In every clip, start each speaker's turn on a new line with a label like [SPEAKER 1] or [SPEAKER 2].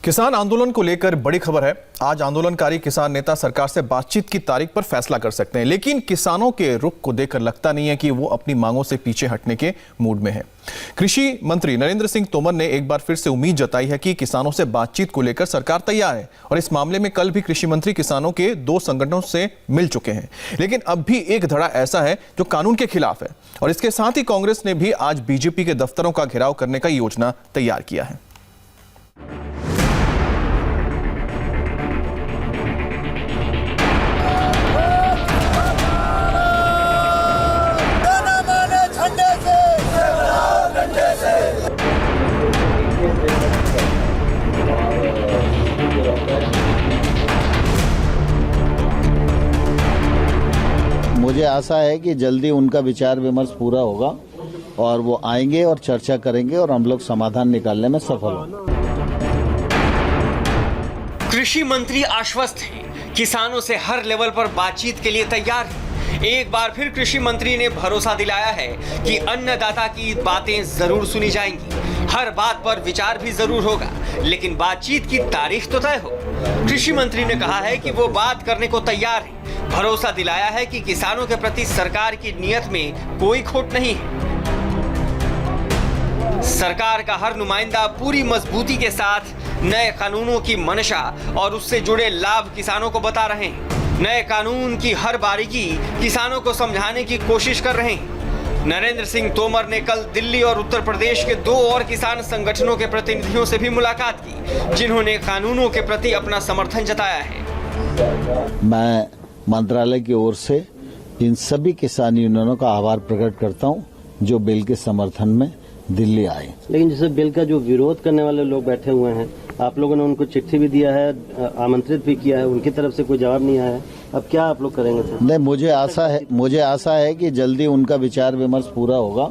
[SPEAKER 1] किसान आंदोलन को लेकर बड़ी खबर है। आज आंदोलनकारी किसान नेता सरकार से बातचीत की तारीख पर फैसला कर सकते हैं, लेकिन किसानों के रुख को देखकर लगता नहीं है कि वो अपनी मांगों से पीछे हटने के मूड में है। कृषि मंत्री नरेंद्र सिंह तोमर ने एक बार फिर से उम्मीद जताई है कि किसानों से बातचीत को लेकर सरकार तैयार है और इस मामले में कल भी कृषि मंत्री किसानों के 2 संगठनों से मिल चुके हैं। लेकिन अब भी एक धड़ा ऐसा है जो कानून के खिलाफ है और इसके साथ ही कांग्रेस ने भी आज बीजेपी के दफ्तरों का घेराव करने का योजना तैयार किया है।
[SPEAKER 2] मुझे आशा है कि जल्दी उनका विचार विमर्श पूरा होगा और वो आएंगे और चर्चा करेंगे और हम लोग समाधान निकालने में सफल होंगे।
[SPEAKER 3] कृषि मंत्री आश्वस्त हैं, किसानों से हर लेवल पर बातचीत के लिए तैयार हैं। एक बार फिर कृषि मंत्री ने भरोसा दिलाया है कि अन्नदाता की बातें जरूर सुनी जाएंगी, हर बात पर विचार भी जरूर होगा, लेकिन बातचीत की तारीख तो तय हो। कृषि मंत्री ने कहा है कि वो बात करने को तैयार है। भरोसा दिलाया है कि किसानों के प्रति सरकार की नीयत में कोई खोट नहीं है। सरकार का हर नुमाइंदा पूरी मजबूती के साथ नए कानूनों की मंशा और उससे जुड़े लाभ किसानों को बता रहे हैं। नए कानून की हर बारीकी किसानों को समझाने की कोशिश कर रहे हैं। नरेंद्र सिंह तोमर ने कल दिल्ली और उत्तर प्रदेश के 2 और किसान संगठनों के प्रतिनिधियों से भी मुलाकात की, जिन्होंने कानूनों के प्रति अपना समर्थन जताया है।
[SPEAKER 2] मैं मंत्रालय की ओर से इन सभी किसान यूनियनों का आभार प्रकट करता हूं जो बिल के समर्थन में दिल्ली आए।
[SPEAKER 4] लेकिन जैसे बिल का जो विरोध करने वाले लोग बैठे हुए हैं, आप लोगों ने उनको चिट्ठी भी दिया है, आमंत्रित भी किया है, उनकी तरफ से कोई जवाब नहीं आया है। अब क्या आप लोग करेंगे सर?
[SPEAKER 2] नहीं, मुझे आशा है कि जल्दी उनका विचार विमर्श पूरा होगा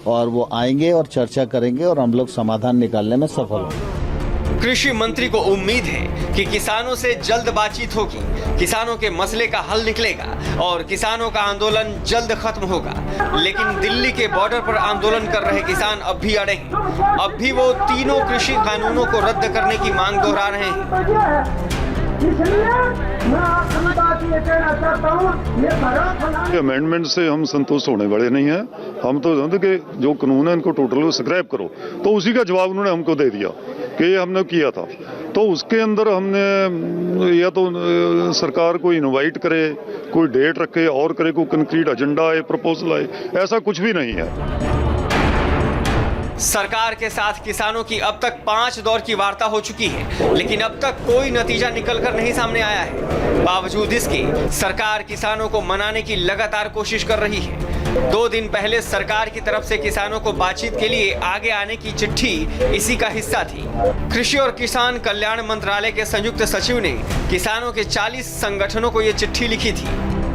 [SPEAKER 2] और वो आएंगे और चर्चा करेंगे और हम लोग समाधान निकालने में सफल होंगे।
[SPEAKER 3] कृषि मंत्री को उम्मीद है कि किसानों से जल्द बातचीत होगी, किसानों के मसले का हल निकलेगा और किसानों का आंदोलन जल्द खत्म होगा। लेकिन दिल्ली के बॉर्डर पर आंदोलन कर रहे किसान अब भी अड़े हैं। अब भी वो तीनों कृषि कानूनों को रद्द करने की मांग दोहरा रहे हैं।
[SPEAKER 5] अमेंडमेंट से हम संतुष्ट होने वाले नहीं हैं। हम तो जानते कि जो कानून है इनको टोटल स्क्रैप करो, तो उसी का जवाब उन्होंने हमको दे दिया कि ये हमने किया था। तो उसके अंदर हमने या तो सरकार को इनवाइट करे, कोई डेट रखे और करे, कोई कंक्रीट एजेंडा आए, प्रपोजल आए, ऐसा कुछ भी नहीं है।
[SPEAKER 3] सरकार के साथ किसानों की अब तक 5 दौर की वार्ता हो चुकी है, लेकिन अब तक कोई नतीजा निकलकर नहीं सामने आया है। बावजूद इसके सरकार किसानों को मनाने की लगातार कोशिश कर रही है। 2 दिन पहले सरकार की तरफ से किसानों को बातचीत के लिए आगे आने की चिट्ठी इसी का हिस्सा थी। कृषि और किसान कल्याण मंत्रालय के संयुक्त सचिव ने किसानों के 40 संगठनों को ये चिट्ठी लिखी थी।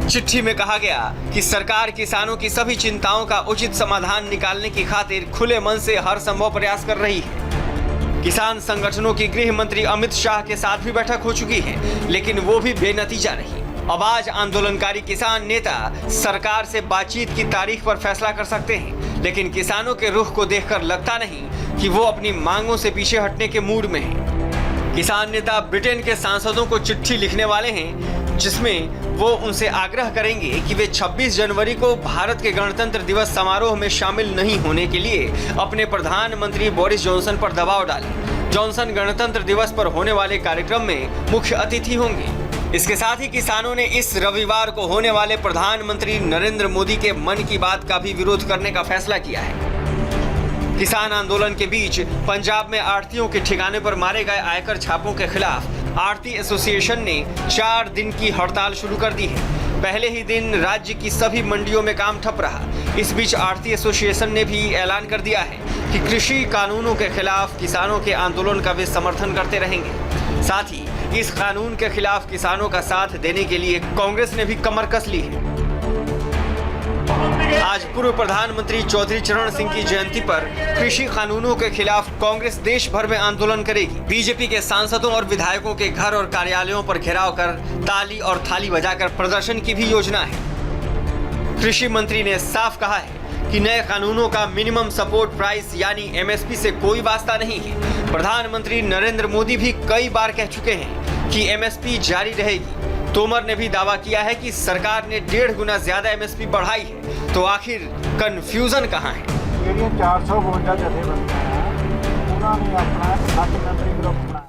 [SPEAKER 3] चिट्ठी में कहा गया कि सरकार किसानों की सभी चिंताओं का उचित समाधान निकालने की खातिर खुले मन से हर संभव प्रयास कर रही है। किसान संगठनों की गृह मंत्री अमित शाह के साथ भी बैठक हो चुकी है, लेकिन वो भी बेनतीजा रही। अब आज आंदोलनकारी किसान नेता सरकार से बातचीत की तारीख पर फैसला कर सकते हैं, लेकिन किसानों के रुख को देखकर लगता नहीं कि वो अपनी मांगों से पीछे हटने के मूड में हैं। किसान नेता ब्रिटेन के सांसदों को चिट्ठी लिखने वाले हैं, जिसमें वो उनसे आग्रह करेंगे कि वे 26 जनवरी को भारत के गणतंत्र दिवस समारोह में शामिल नहीं होने के लिए अपने प्रधानमंत्री बोरिस जॉनसन पर दबाव डालें। जॉनसन गणतंत्र दिवस पर होने वाले कार्यक्रम में मुख्य अतिथि होंगे। इसके साथ ही किसानों ने इस रविवार को होने वाले प्रधानमंत्री नरेंद्र मोदी के मन की बात का भी विरोध करने का फैसला किया है। किसान आंदोलन के बीच पंजाब में आढ़तियों के ठिकाने पर मारे गए आयकर छापों के खिलाफ आढ़ती एसोसिएशन ने 4 दिन की हड़ताल शुरू कर दी है। पहले ही दिन राज्य की सभी मंडियों में काम ठप रहा। इस बीच आढ़ती एसोसिएशन ने भी ऐलान कर दिया है कि कृषि कानूनों के खिलाफ किसानों के आंदोलन का वे समर्थन करते रहेंगे। साथ ही इस कानून के खिलाफ किसानों का साथ देने के लिए कांग्रेस ने भी कमर कस ली है। आज पूर्व प्रधानमंत्री चौधरी चरण सिंह की जयंती पर कृषि कानूनों के खिलाफ कांग्रेस देश भर में आंदोलन करेगी। बीजेपी के सांसदों और विधायकों के घर और कार्यालयों पर घेराव कर ताली और थाली बजाकर प्रदर्शन की भी योजना है। कृषि मंत्री ने साफ कहा है कि नए कानूनों का मिनिमम सपोर्ट प्राइस यानी एमएसपी से कोई वास्ता नहीं है। प्रधानमंत्री नरेंद्र मोदी भी कई बार कह चुके हैं कि एमएसपी जारी रहेगी। तोमर ने भी दावा किया है कि सरकार ने 1.5 गुना ज्यादा एमएसपी बढ़ाई है। तो आखिर कंफ्यूजन कहां है?
[SPEAKER 6] 452 जथेबंदियां हैं, उन्होंने अपना 7 कंट्री ग्रुप बनाया।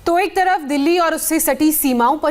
[SPEAKER 7] तो एक तरफ दिल्ली और उससे सटी सीमाओं पर